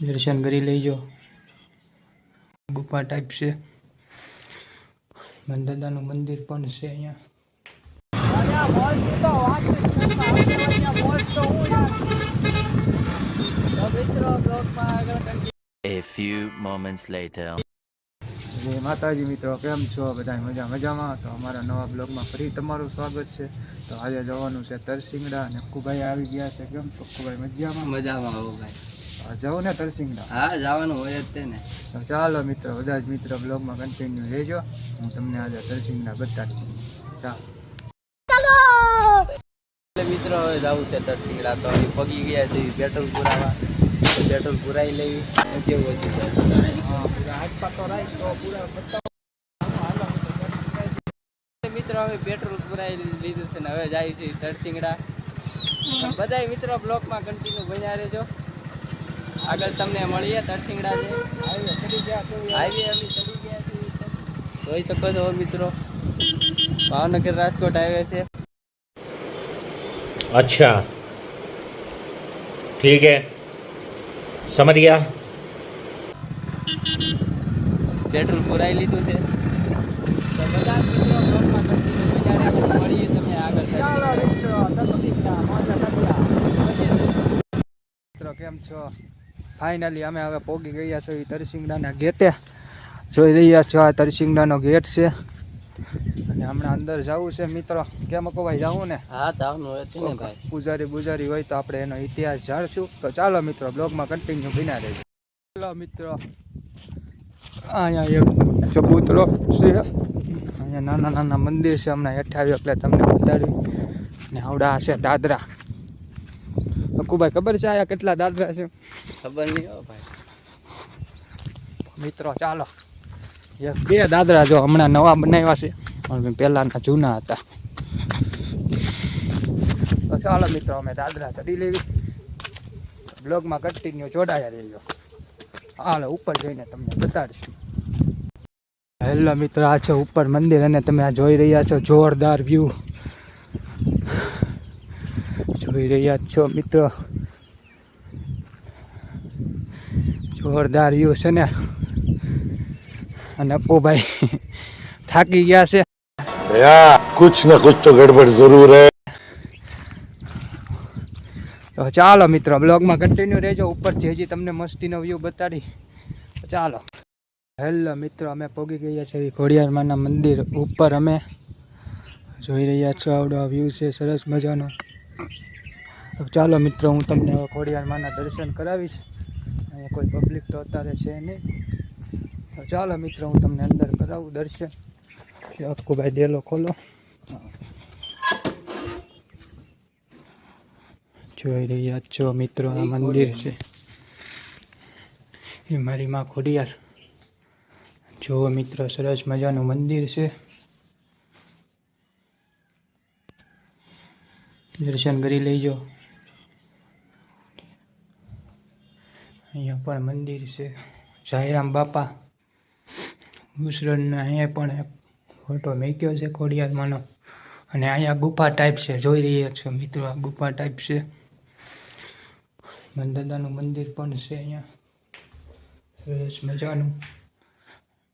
દર્શન કરી લેજો। ગુફા ટાઈપ છે, દાદાનું મંદિર પણ છે અહીંયા। A few moments later. જય માતાજી મિત્રો, કેમ છો બધા? મજામાં? તો અમારા નવા બ્લોગમાં ફરી તમારું સ્વાગત છે। તો આજે જવાનું છે તરસિંગડા અને અક્કુભાઈ આવી ગયા છે। કેમ અક્કુભાઈ? મજામાં આવો ભાઈ। જવું ને તરસિંગડા? હા, જવાનું હોય જ તે ને। તો ચાલો મિત્રો, બધા જ મિત્રો બ્લોગમાં કન્ટિન્યુ રહેજો। હું તમને આજે તરસિંગડા બતાડીશ। ચાલો મિત્રો, હવે જવું છે તરસિંગડા। તો અહીં પગી ગયા છે પેટ્રોલ પુરાવા। પેટ્રોલ પુરાઈ લેવી કેવું હતું મિત્રો। હવે પેટ્રોલ પુરાઈ લીધું છે ને હવે જાય છે તરસિંગડા। બધા મિત્રો બ્લોકમાં કન્ટિન્યુ બન્યા રહેજો। આગળ તમને મળીએ તરસિંગડા છે હાઈવે અમે ચડી ગયા છે। જોઈ શકો છો મિત્રો, ભાવનગર રાજકોટ હાઈવે છે। अच्छा ठीक है, समझ गया। પેટ્રોલ પુરાઈ લીધું છે તો બધા મિત્રો બ્લોકમાં કન્ટિન્યુ બન્યા રહેજો। મળીએ તમને આગળ। ચાલો મિત્રો, તરસિંગડા મિત્રો કેમ છો? ફાઇનલી અમે હવે પોગી ગયા છો તરસિંગડાના ગેટે। જોઈ રહ્યા છો આ તરસિંગડાનો ગેટ છે અને હમણાં અંદર જવું છે મિત્રો। કેમ ભાઈ, જવું ને? હા, જવાનું હોય છે ને ભાઈ। પૂજારી હોય તો આપણે એનો ઇતિહાસ જાણશું। તો ચાલો મિત્રો, બ્લોગમાં કન્ટિન્યુ બન્યા રહેજો। ચાલો મિત્રો, અહીંયા એક ચબૂતરો છે, અહીંયા નાના મંદિર છે। હમણાં હેઠ આવ્યો એટલે તમને બતાડ્યું। અને આવડા છે દાદરા। અક્કુભાઈ, ખબર છે આયા કેટલા દાદરા છે? ખબર નહીં હો ભાઈ મિત્રો ચાલો, એક બે દાદરા જો હમણાં નવા બનાવ્યા છે પણ પહેલાના જૂના હતા। તો ચાલો મિત્રો, અમે દાદરા ચડી લેવી। બ્લોગમાં કન્ટિન્યુ જોડાયા રહેજો। હાલો ઉપર જઈને તમને બતાડીશું। હેલો મિત્રો, આ છે ઉપર મંદિર અને તમે આ જોઈ રહ્યા છો જોરદાર વ્યૂ જોઈ રહ્યા છો મિત્રો। જોરદાર વ્યૂ છે ને। અને અપ્પુભાઈ થાકી ગયા છે। कुछ न कुछ तो गड़बड़ जरूर है। તો ચાલો મિત્રો, બ્લોગમાં કન્ટિન્યુ રહેજો। ઉપરથી હજી તમને મસ્તીનો વ્યૂ બતાડી। ચાલો હેલો મિત્રો, અમે પહોંચી ગયા છીએ ખોડિયારમાંના મંદિર ઉપર। અમે જોઈ રહ્યા છો આવડો વ્યૂ છે સરસ મજાનો। તો ચાલો મિત્રો, હું તમને હવે ખોડિયારમાંના દર્શન કરાવીશ। અહીંયા કોઈ પબ્લિક તો અત્યારે છે નહીં। તો ચાલો મિત્રો, હું તમને અંદર કરાવું દર્શન। અક્કુભાઈ ડેલો ખોલો। જોઈ રહ્યા છો મિત્રો, આ મંદિર છે એ મારી માં ખોડિયાર। જો મિત્રો, સરસ મજાનું મંદિર છે। દર્શન કરી લેજો। અહીંયા પણ મંદિર છે સાંઈરામ બાપા ગુસરણના। અહીંયા પણ એક ફોટો મૂક્યો છે ખોડિયારમાંનો। અને અહીંયા ગુફા ટાઈપ છે, જોઈ રહ્યા છો મિત્રો, આ ગુફા ટાઈપ છે। દાદાનું મંદિર પણ છે અહીંયા સરસ મજાનું।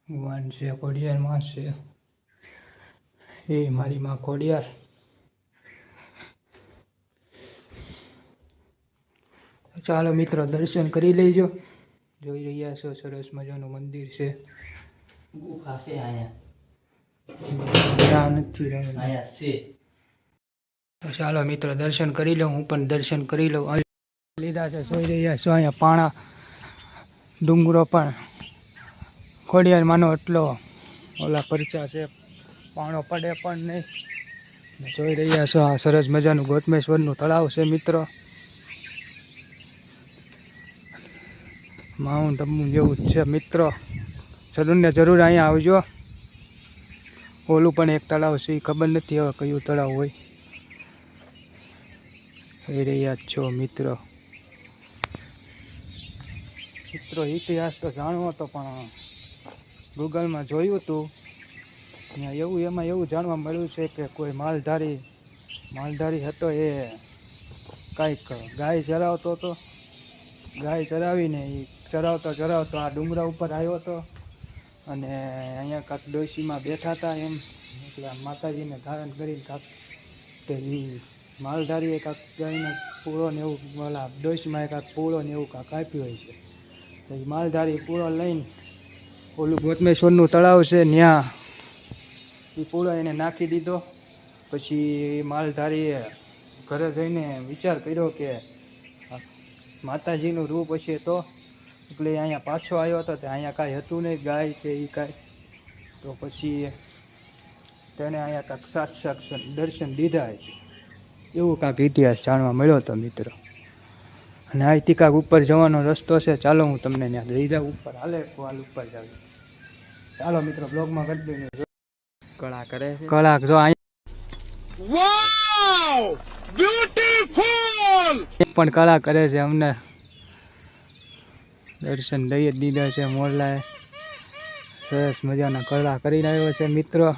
ભગવાન છે, ખોડિયારમાં છે એ મારી માં ખોડિયાર। ચાલો મિત્રો, દર્શન કરી લેજો। જોઈ રહ્યા છો સરસ મજાનું મંદિર છે। ગુફા છે અહીંયા નથી અહીંયા છે। તો ચાલો મિત્રો, દર્શન કરી લઉં, હું પણ દર્શન કરી લઉં। લીધા છે, જોઈ રહ્યા છો અહીંયા પાણા ડુંગરો પણ ખોડિયારમાંનો એટલો ઓલા પરચા છે, પાણો પડે પણ નહીં। જોઈ રહ્યા છો આ સરસ મજાનું ગોતમેશ્વરનું તળાવ છે મિત્રો। માઉન્ટ આબુ જેવું જ છે મિત્રો। જરૂર ને જરૂર અહીંયા આવજો। ઓલું પણ એક તળાવ છે, ખબર નથી હવે કયું તળાવ હોય। જોઈ રહ્યા છો મિત્રો। ઇતિહાસ તો જાણવો હતો પણ ગૂગલમાં જોયું હતું। એમાં એવું જાણવા મળ્યું છે કે કોઈ માલધારી હતો, એ કાંઈક ગાય ચરાવતો હતો ગાય ચરાવીને એ ચરાવતો આ ડુંગરા ઉપર આવ્યો હતો અને અહીંયા કાંક ડોશીમાં બેઠા હતા એમ એટલે આ માતાજીને ધારણ કરીને કાંક કે એ માલધારીએ કાંક ગાયને પૂળો ને એવું ઓલા ડોશીમાં કાંક પૂળો ને એવું કાંક આપ્યું હોય છે તો એ માલધારી પૂળો લઈને ઓલું ગોતમેશ્વરનું તળાવ છે ત્યાં એ પૂળો એને નાખી દીધો. પછી માલધારીએ ઘરે જઈને વિચાર કર્યો કે માતાજીનું રૂપ હશે તો એટલે અહીંયા પાછો આવ્યો હતો તે અહીંયા કાંઈ હતું નહીં ગાય કે એ કાંઈ તો પછી તેને અહીંયા કાંઈક સાક્ષાત દર્શન દીધા છે એવું કાંઈક ઇતિહાસ જાણવા મળ્યો હતો મિત્રો. અને અહીંથી કાંઈક ઉપર જવાનો રસ્તો છે, ચાલો હું તમને ત્યાં લઈ જાઉં ઉપર. હાલે હાલ ઉપર જાવ. ચાલો મિત્રો બ્લોગમાં કન્ટિન્યુ. કળા કરે છે. કળા જો અહીંયા પણ કળા કરે છે, અમને દર્શન દઈ જ દીધા છે. મોરલાએ સરસ મજાના કળા કરી રહ્યો છે મિત્રો.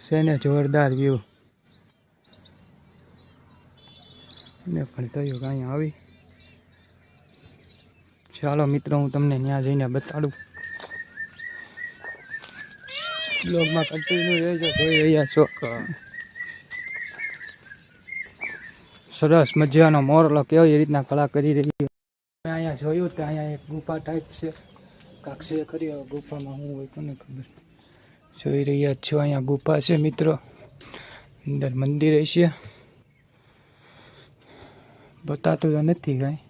છે ને જોરદાર વ્યૂ ને પણ થયું કે અહીંયા આવી. ચાલો મિત્રો હું તમને ત્યાં જઈને બતાડું. બ્લોગમાં કન્ટિન્યુ રહેજો. જોઈ રહ્યા છો સરસ મજાનો મોરલો કેવી રીતના કળા કરી રહી. મેં અહીંયા જોયું કે અહીંયા એક ગુફા ટાઈપ છે, કાંક છે ખરી. હવે ગુફામાં શું હોય કોને ખબર. જોઈ રહ્યા છો અહીંયા ગુફા છે મિત્રો, અંદર મંદિર હશે. બતાતું તો નથી કાંઈ.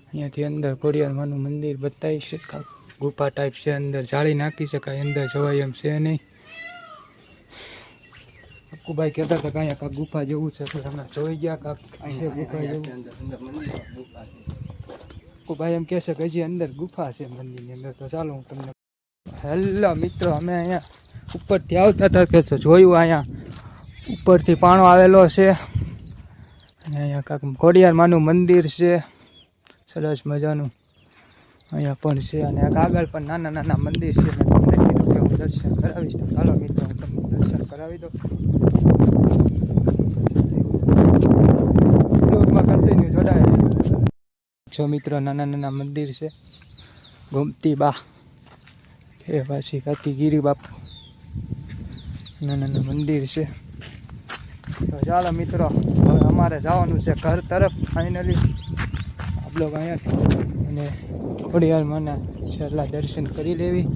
અહીંયાથી અંદર ખોડિયારમાંનું મંદિર બતાવી છે. કાંક ગુફા ટાઈપ છે, અંદર જાળી નાખી શકાય, અંદર જવાય એમ છે નહીં. અક્કુભાઈ કહેતા હતા કે અહીંયા કાંક ગુફા જેવું છે, તો તમે જોઈ ગયા કાંક છે ગુફા જેવું. અક્કુભાઈ એમ કહેશે કે હજી અંદર ગુફા છે મંદિરની અંદર. તો ચાલો હું તમને. હેલો મિત્રો, અમે અહીંયા ઉપરથી આવતા હતા કે તો જોયું અહીંયા ઉપરથી પાણો આવેલો છે અને અહીંયા કાંક ખોડિયારમાંનું મંદિર છે સરસ મજાનું અહીંયા પણ છે. અને આગળ પણ નાના નાના મંદિર છે. અને તમને કીધું કે હું દર્શન કરાવીશ. તો ચાલો મિત્રો હું તમને દર્શન કરાવી દઉં. બ્લોગમાં કન્ટિન્યુ જોડાયેલું જો મિત્રો. નાના નાના મંદિર છે. ગોમતી બા એ પાછી કાતીગીરી બાપુ નાના નાના મંદિર છે. તો ચાલો મિત્રો હવે અમારે જવાનું છે ઘર તરફ ફાઇનલી. આ બ્લોગ અહીંયાથી અને ખોડિયારમાંના છેલ્લા દર્શન કરી લેવી.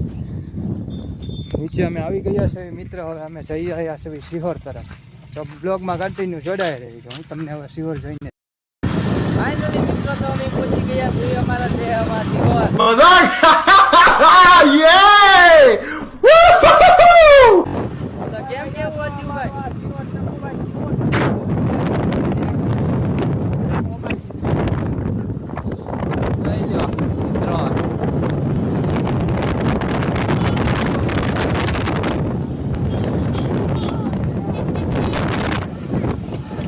નીચે અમે આવી ગયા છે મિત્ર. હવે અમે જઈ રહ્યા છીએ સિહોર તરફ. તો બ્લોગમાં કન્ટિન્યુ જોડાઈ રહી. હું તમને હવે સિહોર જોઈને ફાઇનલી મિત્રો તો અમે પહોંચી ગયા છીએ અમારા શહેરમાં સિહોર. તો કેમ કેવું હતું ભાઈ? જોઈ લ્યો મિત્રો.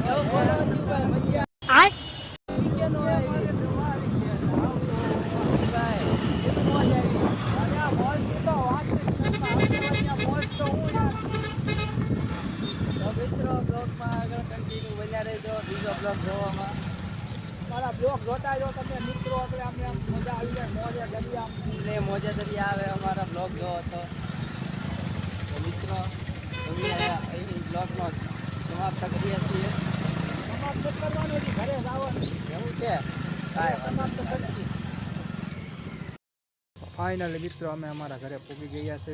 કેવું બોલો હતું ભાઈ? મજા વીકેન્ડ હોય ભાઈ. કેટલું મોજ આવી. તો મિત્રો બ્લોગમાં આગળ કન્ટિન્યુ બન્યા રહેજો બીજો બ્લોગ જોવામાં. મારા બ્લોગ જોતા જો તમે મિત્રો. આપણે અમને મજા આવી જાય. મોજે દરિયા ને મોજે દરિયા આવે અમારા બ્લોગ જોવો તો મિત્રો અમે અહીં બ્લોગનો સમાપ્ત કરીએ છીએ. સમાપ્ત કરવાનું ઘરે જવાનું એવું છે કાંઈ સમાપ્ત કરી. ફાઇનલી મિત્રો અમે અમારા ઘરે પૂગી ગયા છે.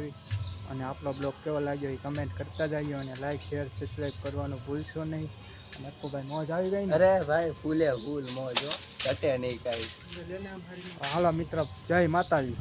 અને આપણો બ્લોગ કેવો લાગ્યો એ કમેન્ટ કરતા જજો. અને લાઈક શેર સબસ્ક્રાઈબ કરવાનું ભૂલશો નહીં. અને અક્કુભાઈ મોજ આવી ગઈ ને? અરે ભાઈ ફૂલે ફૂલ મોજ હો, ઘટે નહીં કાંઈ. હાલો મિત્રો, જય માતાજી.